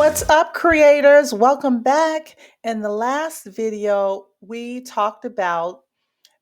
What's up, creators? Welcome back. In the last video, we talked about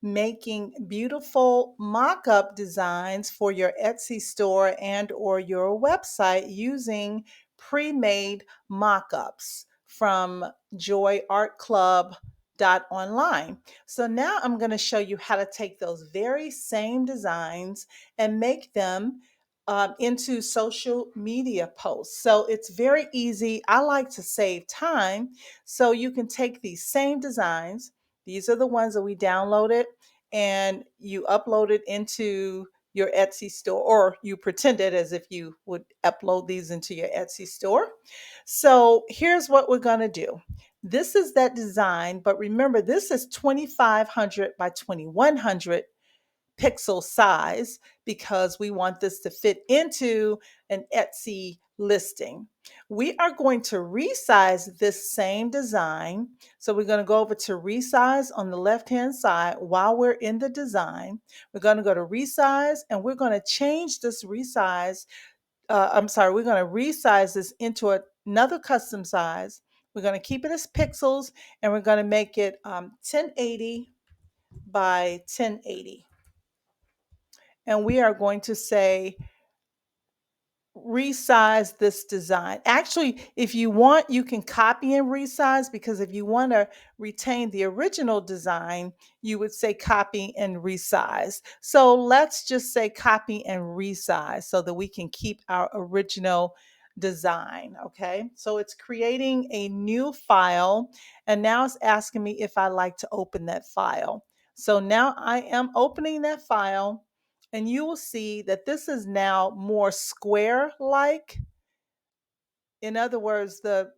making beautiful mock-up designs for your Etsy store and or your website using pre-made mock-ups from joyartclub.online. So now I'm going to show you how to take those very same designs and make them into social media posts. So it's very easy. I like to save time. So you can take these same designs. These are the ones that we downloaded, and you upload it into your Etsy store, or you pretend it as if you would upload these into your Etsy store. So here's what we're going to do. This is that design, but remember, this is 2500 by 2100 pixel size because we want this to fit into an Etsy listing. We are going to resize this same design. So we're going to go over to resize on the left-hand side while we're in the design. We're going to go to resize and we're going to change this resize. We're going to resize this into another custom size. We're going to keep it as pixels and we're going to make it 1080 by 1080. And we are going to say resize this design. Actually, if you want, you can copy and resize, because if you want to retain the original design, you would say copy and resize. So let's just say copy and resize so that we can keep our original design. Okay, so it's creating a new file, and now it's asking me if I like to open that file. So now I am opening that file, and you will see that this is now more square-like. In other words, the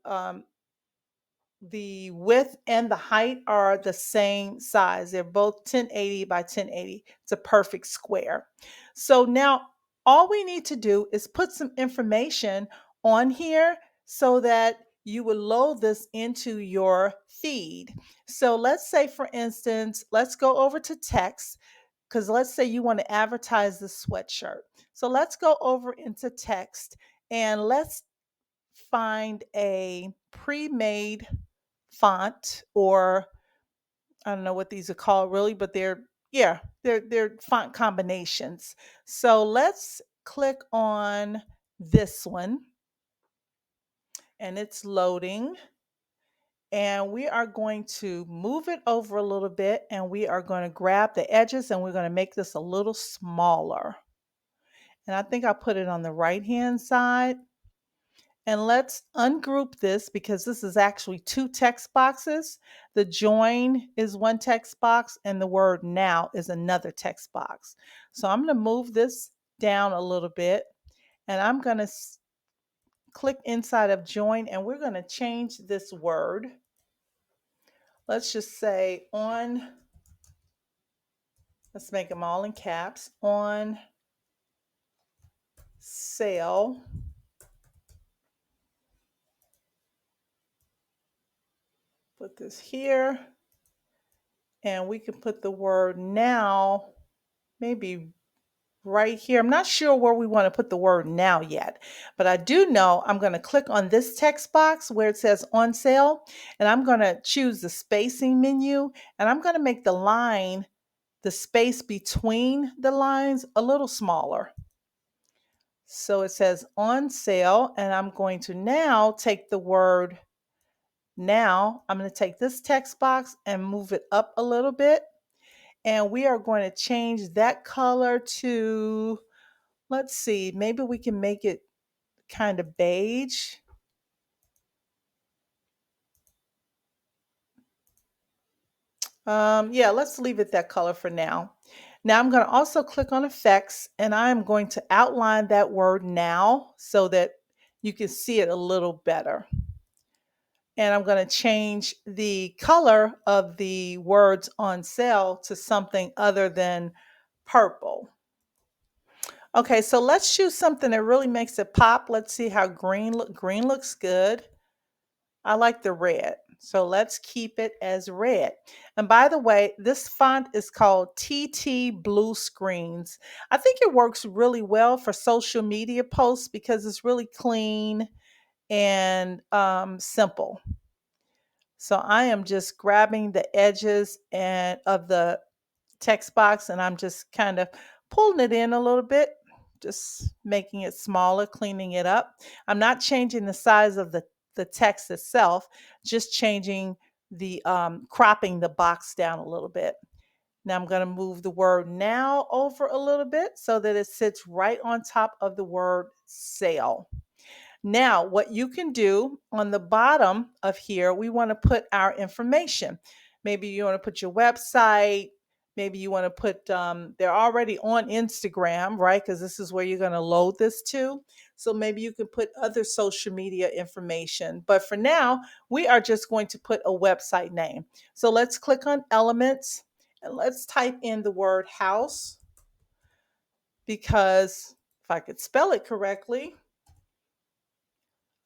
width and the height are the same size. They're both 1080 by 1080. It's a perfect square. So now all we need to do is put some information on here so that you will load this into your feed. So let's say, for instance, let's go over to text, because let's say you want to advertise the sweatshirt. So let's go over into text and let's find a pre-made font, or I don't know what these are called really, but they're font combinations. So let's click on this one and it's loading. And we are going to move it over a little bit, and we are going to grab the edges and we're going to make this a little smaller. And I think I put it on the right hand side. And let's ungroup this because this is actually two text boxes. The join is one text box and the word now is another text box. So I'm going to move this down a little bit, and I'm going to click inside of join, and we're going to change this word. Let's just say let's make them all in caps, on sale. Put this here, and we can put the word now maybe right here. I'm not sure where we want to put the word now yet, but I do know I'm going to click on this text box where it says on sale, and I'm going to choose the spacing menu, and I'm going to make the space between the lines a little smaller. So it says on sale, and I'm going to now take the word now. I'm going to take this text box and move it up a little bit, and we are going to change that color to, let's see, maybe we can make it kind of beige. Yeah, let's leave it that color for now. Now I'm going to also click on effects, and I'm going to outline that word now so that you can see it a little better. And I'm going to change the color of the words on sale to something other than purple. Okay, so let's choose something that really makes it pop. Let's see how green looks good. I like the red. So let's keep it as red. And by the way, this font is called TT Blue Screens. I think it works really well for social media posts because it's really clean and simple. So I am just grabbing the edges and of the text box, and I'm just kind of pulling it in a little bit, just making it smaller, cleaning it up. I'm not changing the size of the text itself, just changing the cropping the box down a little bit. Now I'm going to move the word now over a little bit so that it sits right on top of the word sale. Now, what you can do on the bottom of here, we want to put our information. Maybe you want to put your website. Maybe you want to put, they're already on Instagram, right? Because this is where you're going to load this to. So maybe you can put other social media information. But for now, we are just going to put a website name. So let's click on Elements and let's type in the word house, because if I could spell it correctly.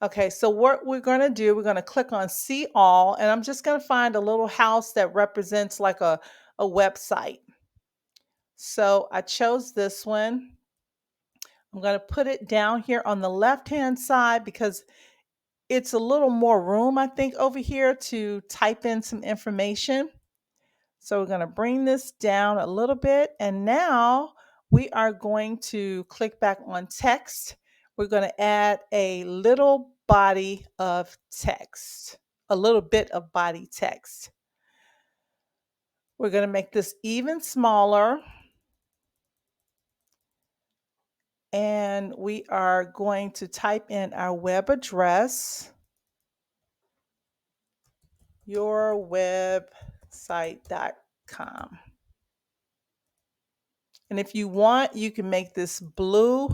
Okay, so what we're going to do, we're going to click on See All, and I'm just going to find a little house that represents like a website. So I chose this one. I'm going to put it down here on the left-hand side because it's a little more room, I think, over here to type in some information. So we're going to bring this down a little bit. And now we are going to click back on text. We're going to add a little body of text, a little bit of body text. We're going to make this even smaller. And we are going to type in our web address, yourwebsite.com. And if you want, you can make this blue.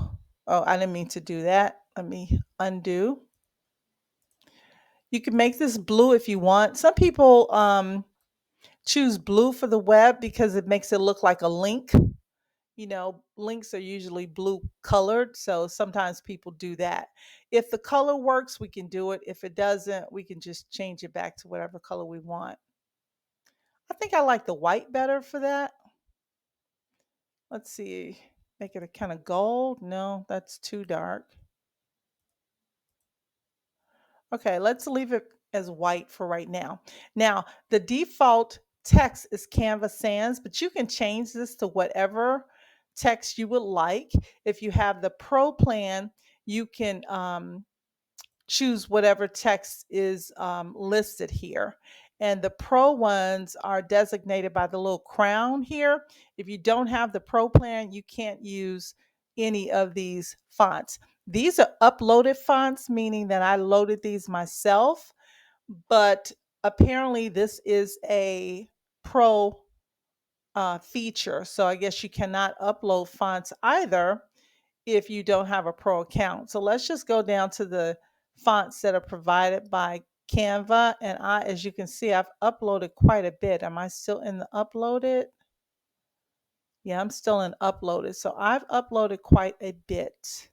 Oh, I didn't mean to do that. Let me undo. You can make this blue if you want. Some people choose blue for the web because it makes it look like a link. You know, links are usually blue colored, so sometimes people do that. If the color works, we can do it. If it doesn't, we can just change it back to whatever color we want. I think I like the white better for that. Let's see, make it a kind of gold. No, that's too dark. Okay, let's leave it as white for right now. Now, the default text is Canva Sans, but you can change this to whatever text you would like. If you have the Pro plan, you can choose whatever text is listed here. And the Pro ones are designated by the little crown here. If you don't have the Pro plan, you can't use any of these fonts. These are uploaded fonts, meaning that I loaded these myself, but apparently this is a Pro feature. So I guess you cannot upload fonts either if you don't have a Pro account. So let's just go down to the fonts that are provided by Canva. And as you can see, I've uploaded quite a bit. Am I still in the uploaded? Yeah, I'm still in uploaded. So I've uploaded quite a bit.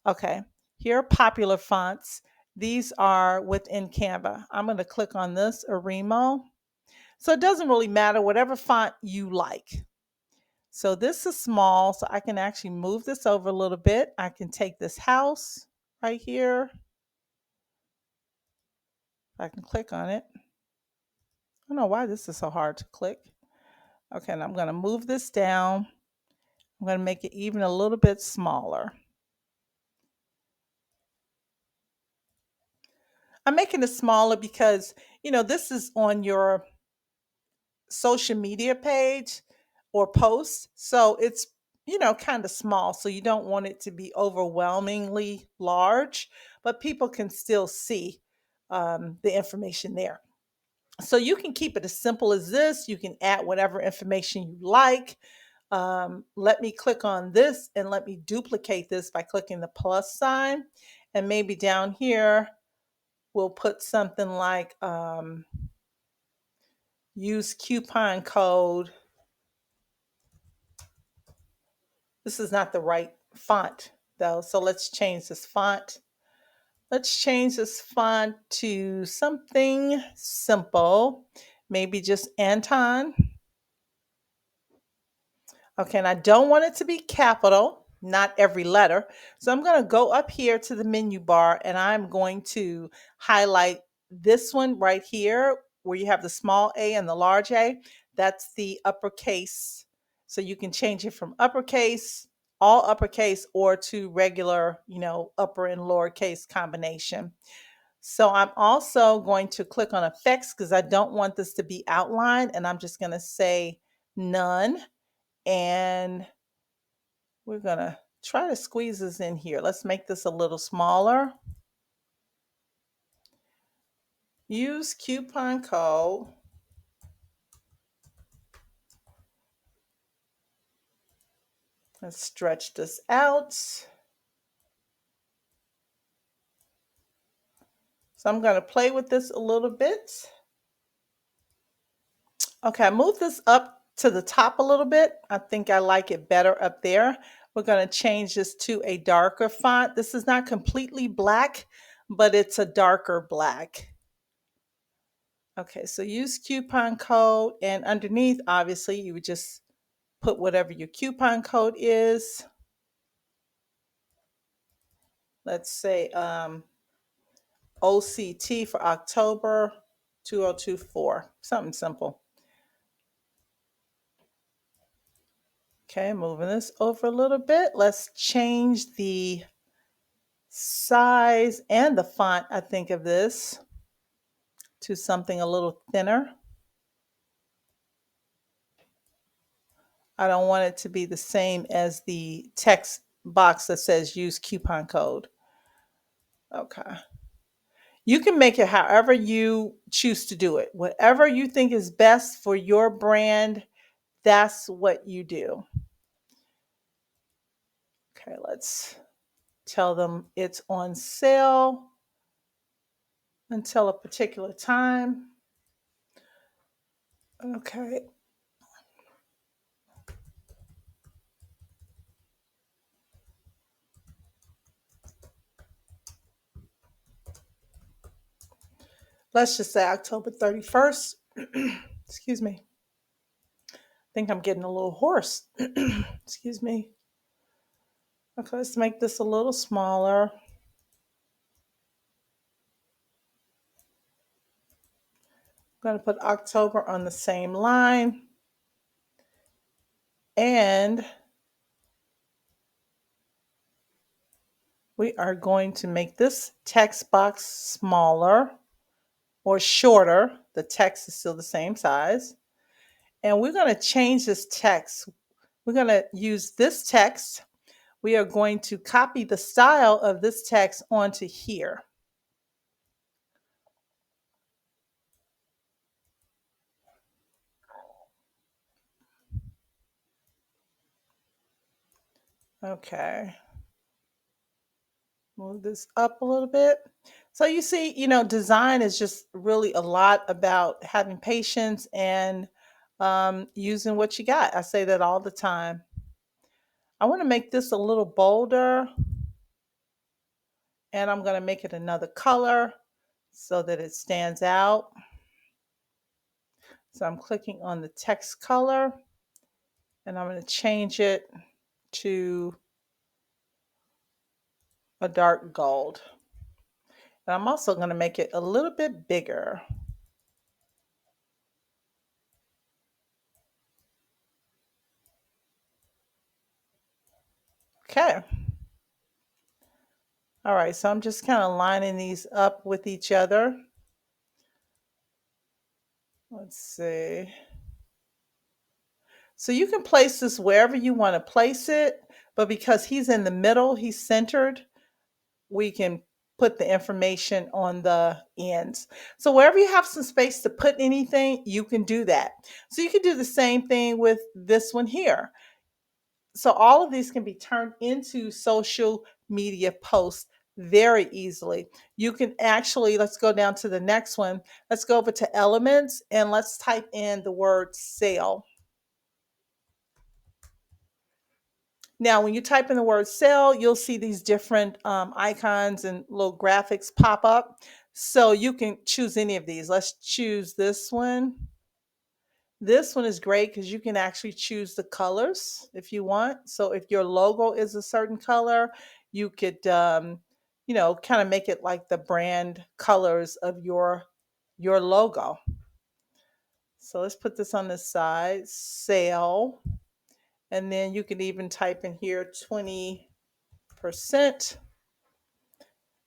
Okay, here are popular fonts. These are within Canva. I'm going to click on this, Arimo. So it doesn't really matter, whatever font you like. So this is small, so I can actually move this over a little bit. I can take this house right here. I can click on it. I don't know why this is so hard to click. Okay, and I'm going to move this down. I'm going to make it even a little bit smaller. I'm making it smaller because, this is on your social media page or post. So it's, kind of small. So you don't want it to be overwhelmingly large, but people can still see the information there. So you can keep it as simple as this. You can add whatever information you like. Let me click on this and let me duplicate this by clicking the plus sign. And maybe down here, we'll put something like use coupon code. This is not the right font though. So let's change this font. Let's change this font to something simple. Maybe just Anton. Okay, and I don't want it to be capital. not every letter. So I'm going to go up here to the menu bar and I'm going to highlight this one right here where you have the small a and the large a. That's the uppercase. So you can change it from uppercase, all uppercase, or to regular, upper and lowercase combination. So I'm also going to click on effects because I don't want this to be outlined, and I'm just going to say none. And we're going to try to squeeze this in here. Let's make this a little smaller. Use coupon code. Let's stretch this out. So I'm going to play with this a little bit. Okay, I moved this up to the top a little bit. I think I like it better up there. We're going to change this to a darker font. This is not completely black, but it's a darker black. Okay, so use coupon code, and underneath, obviously, you would just put whatever your coupon code is. Let's say OCT for October 2024, something simple. Okay, moving this over a little bit. Let's change the size and the font, I think, of this to something a little thinner. I don't want it to be the same as the text box that says use coupon code. Okay. You can make it however you choose to do it. Whatever you think is best for your brand, that's what you do. Okay, let's tell them it's on sale until a particular time. Okay. Let's just say October 31st. Excuse me. I think I'm getting a little hoarse. Excuse me. Okay, let's make this a little smaller. I'm going to put October on the same line. And we are going to make this text box smaller or shorter. The text is still the same size. And we're going to change this text. We're going to use this text. We are going to copy the style of this text onto here. Okay. Move this up a little bit. So you see, design is just really a lot about having patience and using what you got. I say that all the time. I want to make this a little bolder, and I'm going to make it another color so that it stands out. So I'm clicking on the text color, and I'm going to change it to a dark gold. And I'm also going to make it a little bit bigger. Okay. All right, so I'm just kind of lining these up with each other. Let's see. So you can place this wherever you want to place it, but because he's in the middle, he's centered, we can put the information on the ends. So wherever you have some space to put anything, you can do that. So you can do the same thing with this one here. So all of these can be turned into social media posts very easily. You can actually, let's go down to the next one. Let's go over to elements and let's type in the word sale. Now, when you type in the word sale, you'll see these different icons and little graphics pop up. So you can choose any of these. Let's choose this one. This one is great because you can actually choose the colors if you want. So if your logo is a certain color, you could, kind of make it like the brand colors of your logo. So let's put this on the side, sale, and then you can even type in here 20%.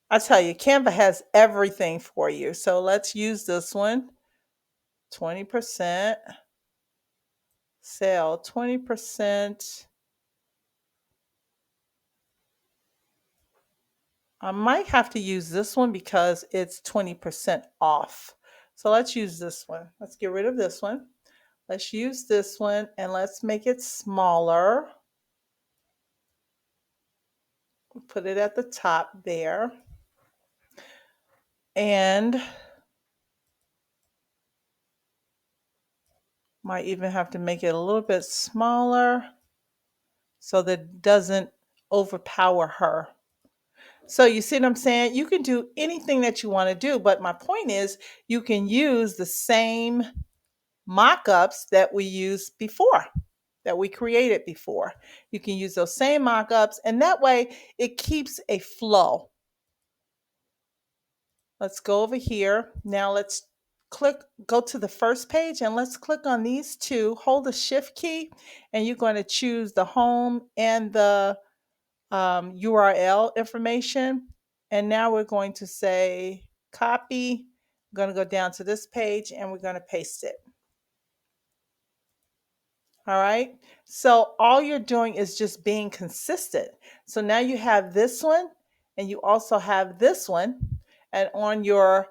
I tell you, Canva has everything for you. So let's use this one, 20%, sale, 20%. I might have to use this one because it's 20% off. So let's use this one. Let's get rid of this one. Let's use this one and let's make it smaller. Put it at the top there. And might even have to make it a little bit smaller so that it doesn't overpower her. So you see what I'm saying? You can do anything that you want to do, but my point is you can use the same mock-ups that we used before, that we created before. You can use those same mock-ups, and that way it keeps a flow. Let's go over here. Now let's go to the first page, and let's click on these two. Hold the shift key, and you're going to choose the home and the URL information. And now we're going to say copy. I'm going to go down to this page, and we're going to paste it. All right. So all you're doing is just being consistent. So now you have this one and you also have this one. And on your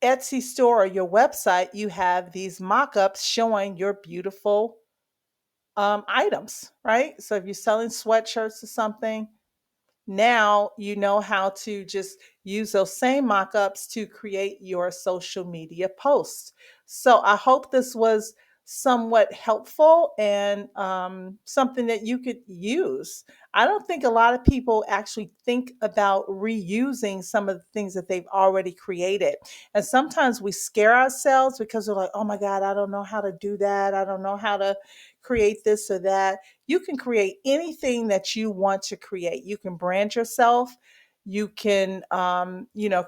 Etsy store or your website, you have these mock-ups showing your beautiful items, right? So if you're selling sweatshirts or something, now you know how to just use those same mock-ups to create your social media posts. So I hope this was somewhat helpful and something that you could use. I don't think a lot of people actually think about reusing some of the things that they've already created. And sometimes we scare ourselves because we're like, oh my God, I don't know how to do that. I don't know how to create this or that. You can create anything that you want to create. You can brand yourself. You can,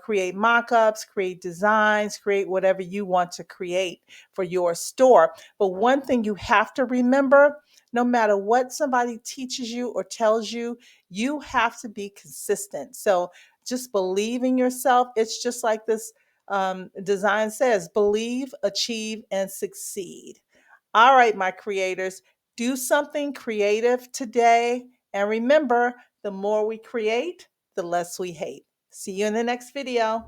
create mock-ups, create designs, create whatever you want to create for your store. But one thing you have to remember, no matter what somebody teaches you or tells you, you have to be consistent. So just believe in yourself. It's just like this design says, believe, achieve, and succeed. All right, my creators, do something creative today. And remember, the more we create, the less we hate. See you in the next video.